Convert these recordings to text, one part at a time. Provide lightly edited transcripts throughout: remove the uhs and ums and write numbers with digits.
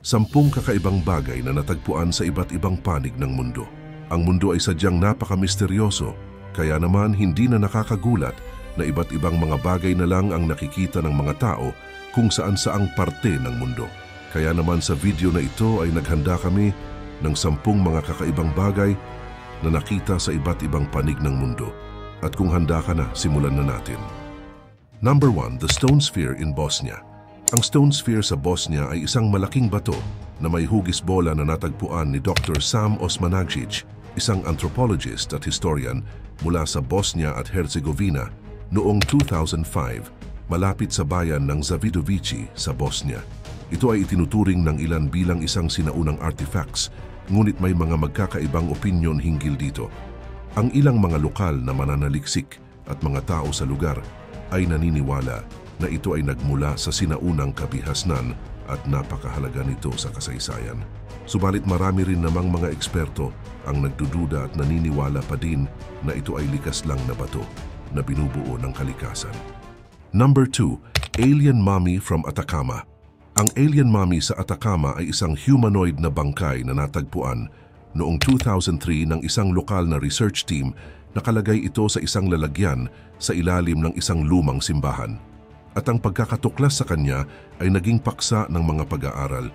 10 kakaibang bagay na natagpuan sa iba't ibang panig ng mundo. Ang mundo ay sadyang napaka-misteryoso, kaya naman hindi na nakakagulat na iba't ibang mga bagay na lang ang nakikita ng mga tao kung saan-saang parte ng mundo. Kaya naman sa video na ito ay naghanda kami ng 10 mga kakaibang bagay na nakita sa iba't ibang panig ng mundo. At kung handa ka na, simulan na natin. Number 1, the Stone Sphere in Bosnia. Ang Stone Sphere sa Bosnia ay isang malaking bato na may hugis bola na natagpuan ni Dr. Sam Osmanagic, isang anthropologist at historian mula sa Bosnia at Herzegovina noong 2005, malapit sa bayan ng Zavidovici sa Bosnia. Ito ay itinuturing ng ilan bilang isang sinaunang artifacts, ngunit may mga magkakaibang opinyon hinggil dito. Ang ilang mga lokal na mananaliksik at mga tao sa lugar ay naniniwala na ito ay nagmula sa sinaunang kabihasnan at napakahalaga nito sa kasaysayan. Subalit marami rin namang mga eksperto ang nagdududa at naniniwala pa din na ito ay likas lang na bato na binubuo ng kalikasan. Number 2, Alien Mummy from Atacama. Ang alien mummy sa Atacama ay isang humanoid na bangkay na natagpuan noong 2003 ng isang lokal na research team. Nakalagay ito sa isang lalagyan sa ilalim ng isang lumang simbahan. At ang pagkakatuklas sa kanya ay naging paksa ng mga pag-aaral,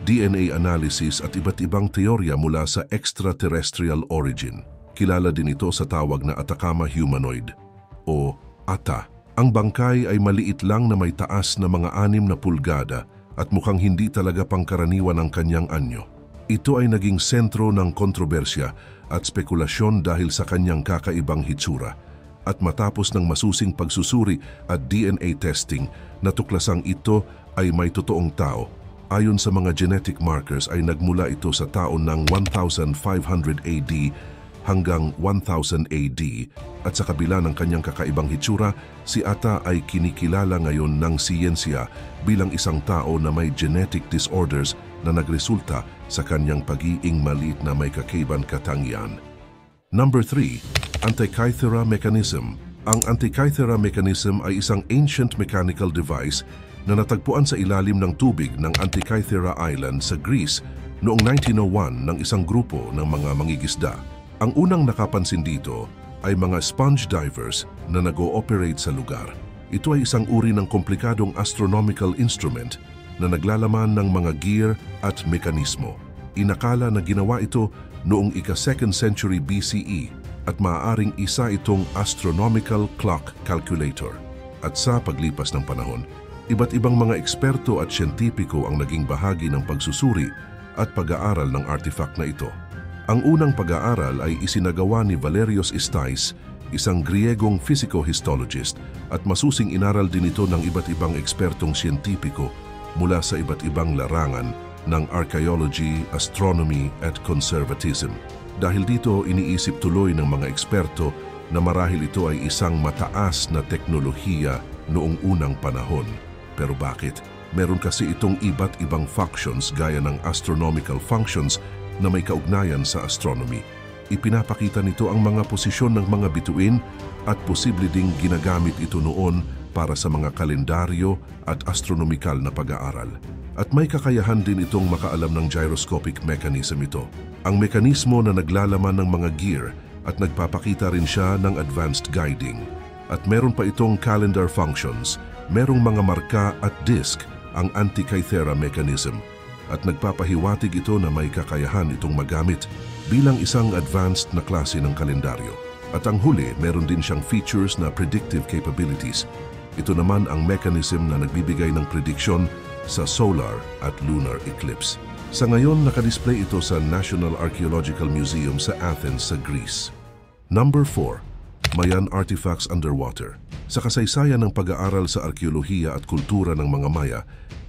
DNA analysis at iba't ibang teorya mula sa extraterrestrial origin. Kilala din ito sa tawag na Atacama humanoid o ATA. Ang bangkay ay maliit lang na may taas na mga 6 na pulgada at mukhang hindi talaga pangkaraniwan ang kanyang anyo. Ito ay naging sentro ng kontrobersya at spekulasyon dahil sa kanyang kakaibang hitsura. At matapos ng masusing pagsusuri at DNA testing, natuklasang ito ay may totoong tao. Ayon sa mga genetic markers ay nagmula ito sa taon ng 1500 AD hanggang 1000 AD. At sa kabila ng kanyang kakaibang hitsura, si Ata ay kinikilala ngayon ng siyensya bilang isang tao na may genetic disorders na nagresulta sa kanyang pag-iing maliit na may kakaibang katangian. Number 3, Antikythera mechanism. Ang Antikythera mechanism ay isang ancient mechanical device na natagpuan sa ilalim ng tubig ng Antikythera Island sa Greece noong 1901 ng isang grupo ng mga mangingisda. Ang unang nakapansin dito ay mga sponge divers na nag-ooperate sa lugar. Ito ay isang uri ng komplikadong astronomical instrument na naglalaman ng mga gear at mekanismo. Inakala na ginawa ito noong ika-2nd century BCE at maaaring isa itong astronomical clock calculator. At sa paglipas ng panahon, iba't ibang mga eksperto at siyentipiko ang naging bahagi ng pagsusuri at pag-aaral ng artifact na ito. Ang unang pag-aaral ay isinagawa ni Valerios Istais, isang Griegong physico-histologist, at masusing inaral din ito ng iba't ibang ekspertong siyentipiko mula sa iba't ibang larangan ng archaeology, astronomy at conservatism. Dahil dito, iniisip tuloy ng mga eksperto na marahil ito ay isang mataas na teknolohiya noong unang panahon. Pero bakit? Meron kasi itong iba't ibang functions gaya ng astronomical functions na may kaugnayan sa astronomy. Ipinapakita nito ang mga posisyon ng mga bituin at posible ding ginagamit ito noon para sa mga kalendaryo at astronomical na pag-aaral. At may kakayahan din itong makaalam ng gyroscopic mechanism ito. Ang mekanismo na naglalaman ng mga gear at nagpapakita rin siya ng advanced guiding. At meron pa itong calendar functions, merong mga marka at disk ang Antikythera mechanism. At nagpapahiwatig ito na may kakayahan itong magamit bilang isang advanced na klase ng kalendaryo. At ang huli, meron din siyang features na predictive capabilities. Ito naman ang mechanism na nagbibigay ng prediction sa solar at lunar eclipse. Sa ngayon, nakadisplay ito sa National Archaeological Museum sa Athens sa Greece. Number 4, Mayan Artifacts Underwater. Sa kasaysayan ng pag-aaral sa arkeolohiya at kultura ng mga Maya,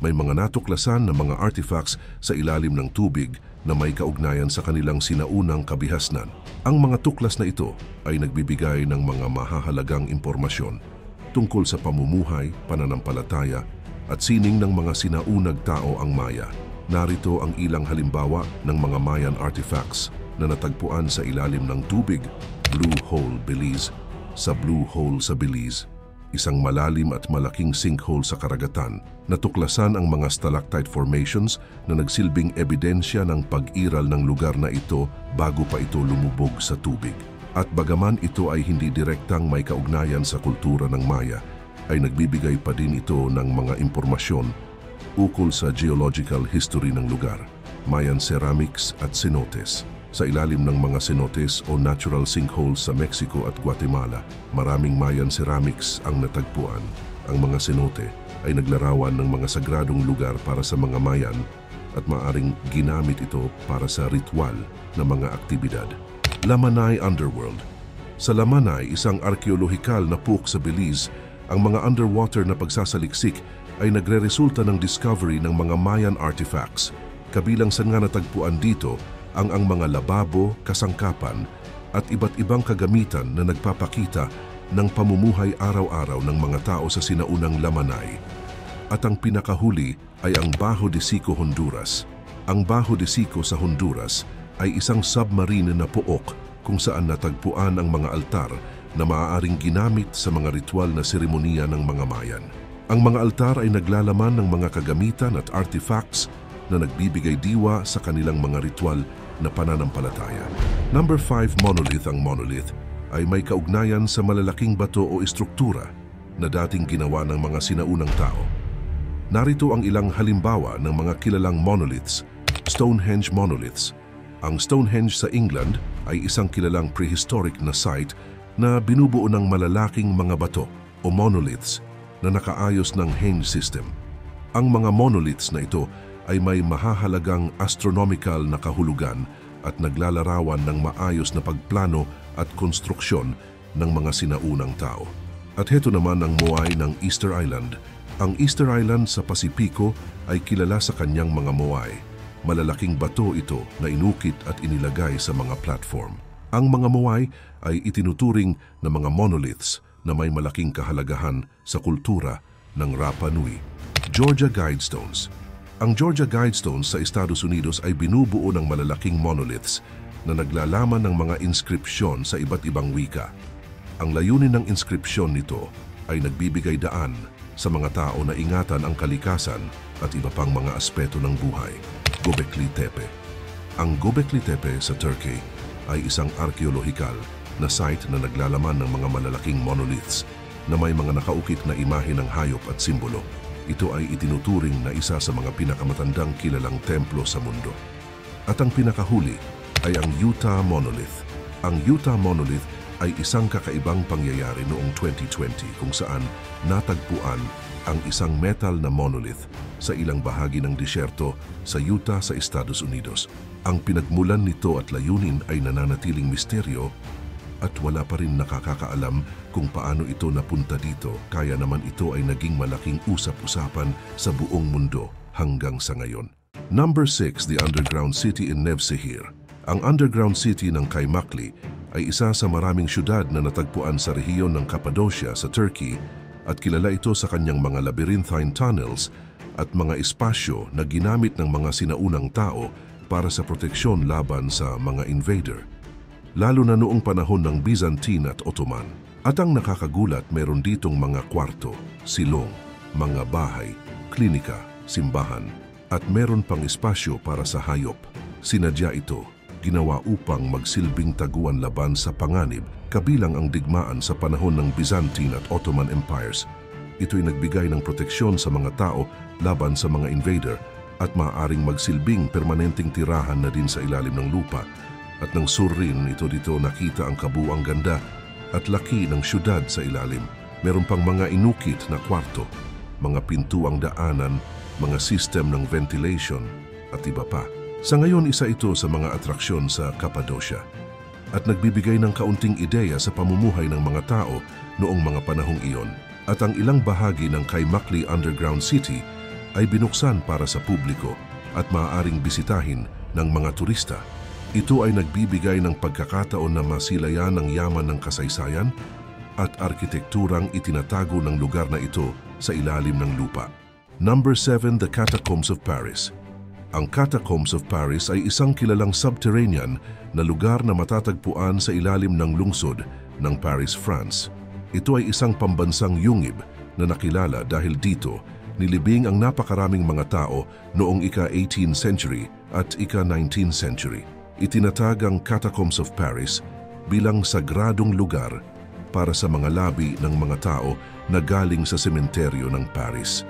may mga natuklasan na mga artifacts sa ilalim ng tubig na may kaugnayan sa kanilang sinaunang kabihasnan. Ang mga tuklas na ito ay nagbibigay ng mga mahahalagang impormasyon tungkol sa pamumuhay, pananampalataya, at sining ng mga sinaunang tao ang Maya. Narito ang ilang halimbawa ng mga Mayan artifacts na natagpuan sa ilalim ng tubig. Blue Hole, Belize. Sa Blue Hole sa Belize, isang malalim at malaking sinkhole sa karagatan. Natuklasan ang mga stalactite formations na nagsilbing ebidensya ng pag-iral ng lugar na ito bago pa ito lumubog sa tubig. At bagaman ito ay hindi direktang may kaugnayan sa kultura ng Maya, ay nagbibigay pa din ito ng mga impormasyon ukol sa geological history ng lugar, Mayan ceramics at cenotes. Sa ilalim ng mga cenotes o natural sinkholes sa Mexico at Guatemala, maraming Mayan ceramics ang natagpuan. Ang mga cenote ay naglarawan ng mga sagradong lugar para sa mga Mayan at maaring ginamit ito para sa ritual na mga aktibidad. Lamanay Underworld. Sa Lamanay, isang arkeolohikal na puk sa Belize, ang mga underwater na pagsasaliksik ay nagre-resulta ng discovery ng mga Mayan artifacts. Kabilang sa nga natagpuan dito ang mga lababo, kasangkapan at iba't ibang kagamitan na nagpapakita ng pamumuhay araw-araw ng mga tao sa sinaunang Lamanay. At ang pinakahuli ay ang Bajo de Sico, Honduras. Ang Bajo de Sico sa Honduras ay isang submarine na pook kung saan natagpuan ang mga altar na maaaring ginamit sa mga ritual na seremoniya ng mga Mayan. Ang mga altar ay naglalaman ng mga kagamitan at artifacts na nagbibigay diwa sa kanilang mga ritual na pananampalataya. Number 5, monolith. Ang monolith ay may kaugnayan sa malalaking bato o istruktura na dating ginawa ng mga sinaunang tao. Narito ang ilang halimbawa ng mga kilalang monoliths. Stonehenge monoliths. Ang Stonehenge sa England ay isang kilalang prehistoric na site na binubuo ng malalaking mga bato o monoliths na nakaayos ng henge system. Ang mga monoliths na ito ay may mahahalagang astronomical na kahulugan at naglalarawan ng maayos na pagplano at konstruksyon ng mga sinaunang tao. At heto naman ang moai ng Easter Island. Ang Easter Island sa Pasipiko ay kilala sa kanyang mga moai. Malalaking bato ito na inukit at inilagay sa mga platform. Ang mga moai ay itinuturing na mga monoliths na may malaking kahalagahan sa kultura ng Rapa Nui. Georgia Guidestones. Ang Georgia Guidestones sa Estados Unidos ay binubuo ng malalaking monoliths na naglalaman ng mga inskripsyon sa iba't ibang wika. Ang layunin ng inskripsyon nito ay nagbibigay daan sa mga tao na ingatan ang kalikasan at iba pang mga aspeto ng buhay. Göbekli Tepe. Ang Göbekli Tepe sa Turkey ay isang arkeolohikal na site na naglalaman ng mga malalaking monoliths na may mga nakaukit na imahe ng hayop at simbolo. Ito ay itinuturing na isa sa mga pinakamatandang kilalang templo sa mundo. At ang pinakahuli ay ang Utah Monolith. Ang Utah Monolith ay isang kakaibang pangyayari noong 2020 kung saan natagpuan ang isang metal na monolith sa ilang bahagi ng disyerto sa Utah sa Estados Unidos. Ang pinagmulan nito at layunin ay nananatiling misteryo at wala pa rin nakakaalam kung paano ito napunta dito, kaya naman ito ay naging malaking usap-usapan sa buong mundo hanggang sa ngayon. Number 6, the underground city in Nevşehir. Ang underground city ng Kaymakli ay isa sa maraming syudad na natagpuan sa rehiyon ng Cappadocia sa Turkey at kilala ito sa kanyang mga labyrinthine tunnels at mga espasyo na ginamit ng mga sinaunang tao para sa proteksyon laban sa mga invader, lalo na noong panahon ng Byzantine at Ottoman. At ang nakakagulat, meron ditong mga kwarto, silong, mga bahay, klinika, simbahan, at meron pang espasyo para sa hayop. Sinadya ito, ginawa upang magsilbing taguan laban sa panganib, kabilang ang digmaan sa panahon ng Byzantine at Ottoman Empires. Ito'y nagbigay ng proteksyon sa mga tao laban sa mga invader at maaaring magsilbing permanenteng tirahan na din sa ilalim ng lupa. At ng sur rin, ito dito nakita ang kabuuang ganda at laki ng syudad sa ilalim. Meron pang mga inukit na kwarto, mga pintuang daanan, mga system ng ventilation at iba pa. Sa ngayon, isa ito sa mga atraksyon sa Cappadocia at nagbibigay ng kaunting ideya sa pamumuhay ng mga tao noong mga panahong iyon. At ang ilang bahagi ng Kaymakli Underground City ay binuksan para sa publiko at maaaring bisitahin ng mga turista. Ito ay nagbibigay ng pagkakataon na masilayan ang yaman ng kasaysayan at arkitekturang itinatago ng lugar na ito sa ilalim ng lupa. Number 7, the Catacombs of Paris. Ang Catacombs of Paris ay isang kilalang subterranean na lugar na matatagpuan sa ilalim ng lungsod ng Paris, France. Ito ay isang pambansang yungib na nakilala dahil dito nilibing ang napakaraming mga tao noong ika-18th century at ika-19th century. Itinatag ang Catacombs of Paris bilang sagradong lugar para sa mga labi ng mga tao na galing sa sementeryo ng Paris.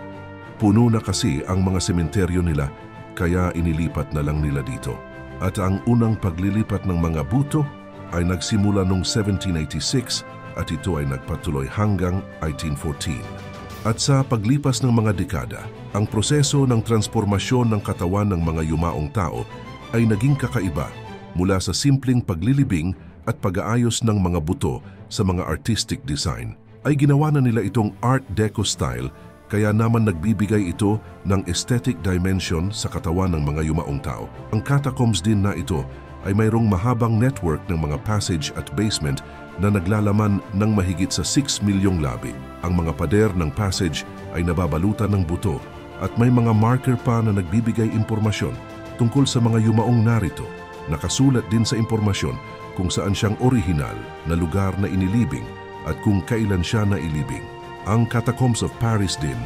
Puno na kasi ang mga sementeryo nila kaya inilipat na lang nila dito. At ang unang paglilipat ng mga buto ay nagsimula noong 1786 at ito ay nagpatuloy hanggang 1814. At sa paglipas ng mga dekada, ang proseso ng transformasyon ng katawan ng mga yumaong tao ay naging kakaiba mula sa simpleng paglilibing at pag-aayos ng mga buto sa mga artistic design. Ay ginawa na nila itong Art Deco style kaya naman nagbibigay ito ng aesthetic dimension sa katawan ng mga yumaong tao. Ang catacombs din na ito ay mayroong mahabang network ng mga passage at basement na naglalaman ng mahigit sa 6 milyong labi. Ang mga pader ng passage ay nababalutan ng buto at may mga marker pa na nagbibigay impormasyon tungkol sa mga yumaong narito. Nakasulat din sa impormasyon kung saan siyang orihinal na lugar na inilibing at kung kailan siya nailibing. Ang Catacombs of Paris din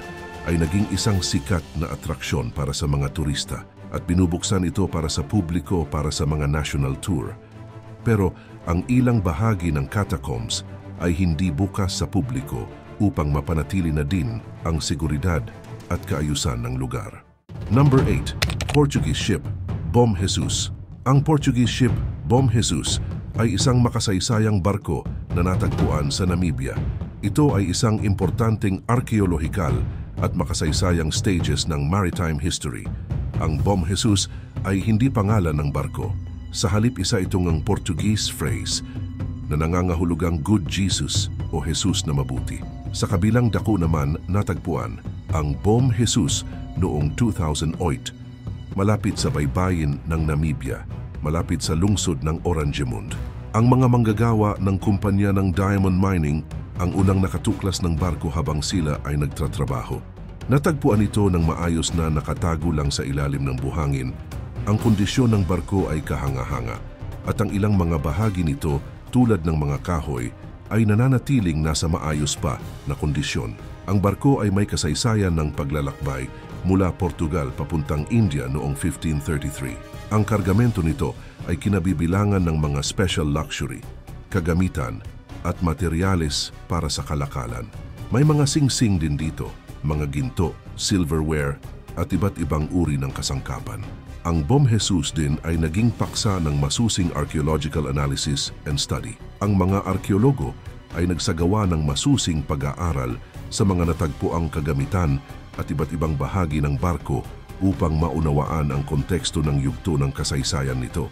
ay naging isang sikat na atraksyon para sa mga turista at binubuksan ito para sa publiko para sa mga national tour. Pero ang ilang bahagi ng catacombs ay hindi bukas sa publiko upang mapanatili na din ang seguridad at kaayusan ng lugar. Number 8. Portuguese ship, Bom Jesus. Ang Portuguese ship, Bom Jesus, ay isang makasaysayang barko na natagpuan sa Namibia. Ito ay isang importanteng arkeolohikal at makasaysayang stages ng maritime history. Ang Bom Jesus ay hindi pangalan ng barko. Sa halip isa itong ang Portuguese phrase na nangangahulugang Good Jesus o Jesus na mabuti. Sa kabilang dako naman natagpuan ang Bom Jesus noong 2008, malapit sa baybayin ng Namibia, malapit sa lungsod ng Oranjemund. Ang mga manggagawa ng kumpanya ng diamond mining ang unang nakatuklas ng barko habang sila ay nagtatrabaho. Natagpuan ito ng maayos na nakatago lang sa ilalim ng buhangin. Ang kondisyon ng barko ay kahanga-hanga at ang ilang mga bahagi nito tulad ng mga kahoy ay nananatiling nasa maayos pa na kondisyon. Ang barko ay may kasaysayan ng paglalakbay mula Portugal papuntang India noong 1533. Ang kargamento nito ay kinabibilangan ng mga special luxury, kagamitan at materyales para sa kalakalan. May mga sing-sing din dito, mga ginto, silverware at iba't ibang uri ng kasangkapan. Ang Bom Jesus din ay naging paksa ng masusing archaeological analysis and study. Ang mga arkeologo ay nagsagawa ng masusing pag-aaral sa mga natagpuang kagamitan at iba't ibang bahagi ng barko upang maunawaan ang konteksto ng yugto ng kasaysayan nito.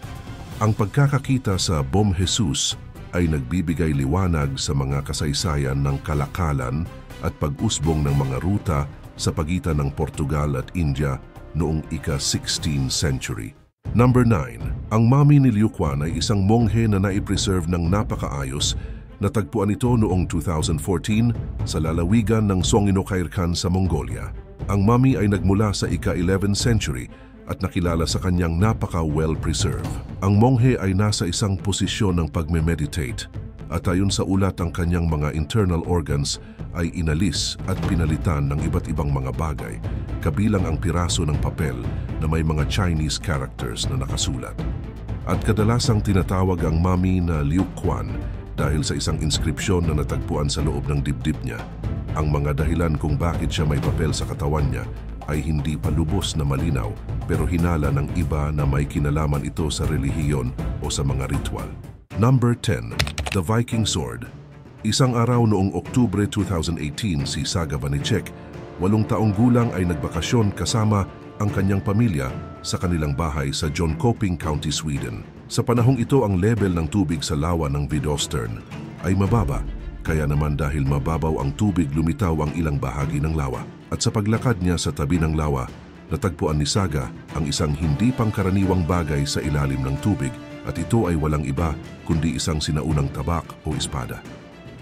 Ang pagkakakita sa Bom Jesus ay nagbibigay liwanag sa mga kasaysayan ng kalakalan at pag-usbong ng mga ruta sa pagitan ng Portugal at India noong ika-16th century. Number 9. Ang mummy ni Liu Quan ay isang monghe na naipreserve ng napakaayos. Natagpuan ito noong 2014 sa lalawigan ng Songinokairkan sa Mongolia. Ang mummy ay nagmula sa ika-11th century at nakilala sa kanyang napaka-well-preserve. Ang monghe ay nasa isang posisyon ng pagme-meditate at ayon sa ulat ang kanyang mga internal organs ay inalis at pinalitan ng iba't ibang mga bagay, kabilang ang piraso ng papel na may mga Chinese characters na nakasulat. At kadalasang tinatawag ang mummy na Liu Quan dahil sa isang inskripsyon na natagpuan sa loob ng dibdib niya. Ang mga dahilan kung bakit siya may papel sa katawan niya ay hindi pa lubos na malinaw, pero hinala ng iba na may kinalaman ito sa relihiyon o sa mga ritual. Number 10. The Viking Sword. Isang araw noong Oktubre 2018, si Saga Vanicek, 8 taong gulang ay nagbakasyon kasama ang kanyang pamilya sa kanilang bahay sa Jönköping County, Sweden. Sa panahong ito, ang level ng tubig sa lawa ng Vidostern ay mababa, kaya naman dahil mababaw ang tubig lumitaw ang ilang bahagi ng lawa. At sa paglakad niya sa tabi ng lawa, natagpuan ni Saga ang isang hindi pangkaraniwang bagay sa ilalim ng tubig at ito ay walang iba kundi isang sinaunang tabak o espada.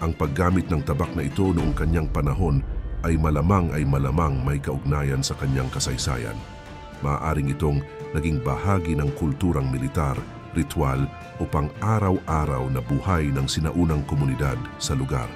Ang paggamit ng tabak na ito noong kanyang panahon ay malamang may kaugnayan sa kanyang kasaysayan. Maaaring itong naging bahagi ng kulturang militar, ritual o pang-araw-araw na buhay ng sinaunang komunidad sa lugar.